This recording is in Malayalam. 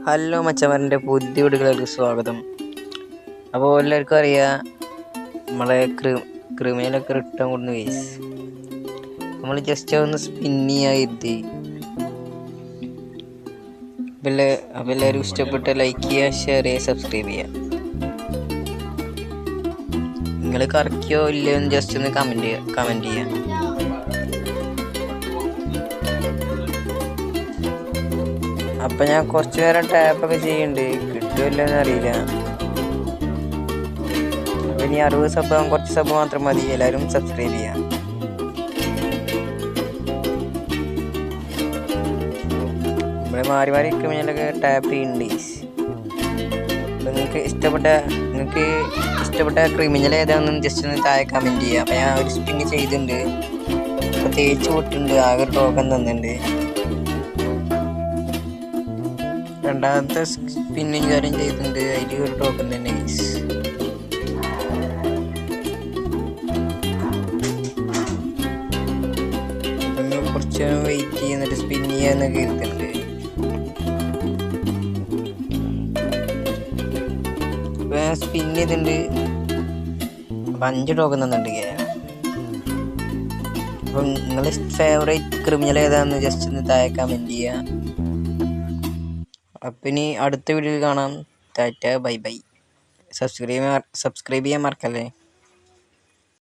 ഹലോ മച്ചന്മാരുടെ പുതിയ വീടുകളിലേക്ക് സ്വാഗതം. അപ്പോൾ എല്ലാവർക്കും അറിയാം നമ്മളെ ക്രിമിനലൊക്കെ റിട്ടേൺ കൊടുന്ന് കേസ് നമ്മൾ ജസ്റ്റ് ഒന്ന് സ്പിന്ന് ചെയ്യാതി. അപ്പോൾ എല്ലാവരും ഇഷ്ടപ്പെട്ട ലൈക്ക് ചെയ്യുക, ഷെയർ ചെയ്യുക, സബ്സ്ക്രൈബ് ചെയ്യുക. നിങ്ങൾ കറക്കിയോ ഇല്ലയോ എന്ന് ജസ്റ്റ് ഒന്ന് കമൻറ്റ് ചെയ്യുക. അപ്പം ഞാൻ കുറച്ച് നേരം ടാപ്പൊക്കെ ചെയ്യുന്നുണ്ട്, കിട്ടുമല്ലോന്ന് അറിയില്ല. അപ്പം ഇനി 60 സബ് കുറച്ച് സബ് മാത്രം മതി. എല്ലാവരും സബ്സ്ക്രൈബ് ചെയ്യാം. ഇവിടെ മാറി മാറി ക്രിമിനലൊക്കെ ടാപ്പ് ചെയ്യുന്നുണ്ട്. അപ്പം നിങ്ങൾക്ക് ഇഷ്ടപ്പെട്ട ക്രിമിനൽ ഏതാണെന്ന് ജസ്റ്റ് ഒന്ന് താഴെ കമൻറ്റ് ചെയ്യുക. അപ്പം ഞാൻ ഒരു സ്പിന്ന് ചെയ്തിട്ടുണ്ട്, അപ്പോൾ തേച്ച് പൊട്ടുണ്ട്, ആകെ ഒരു ടോക്കൺ തന്നിട്ടുണ്ട്. രണ്ടാമത്തെ സ്പിന്നിങ് കാര്യം ചെയ്തിട്ടുണ്ട്, അതിൽ ഒരു ടോക്കൺ തന്നെ. കുറച്ച് വെയിറ്റ് ചെയ്യുന്നിട്ട് സ്പിൻ ചെയ്യാന്ന് കേൾക്കുന്നുണ്ട്. ഇപ്പൊ ഞാൻ സ്പിൻ ചെയ്തിട്ടുണ്ട്, 5 ടോക്കൺ തന്നിട്ടുണ്ട്. അപ്പൊ നിങ്ങളുടെ ഫേവറേറ്റ് ക്രിമിനൽ ഏതാണെന്ന് ജസ്റ്റ് ഒന്ന് താഴെ കമൻറ്റ് ചെയ്യുക. അപ്പം ഇനി അടുത്ത വീഡിയോയിൽ കാണാം. Tata, bye bye. സബ്സ്ക്രൈബ് ചെയ്യാൻ മറക്കല്ലേ.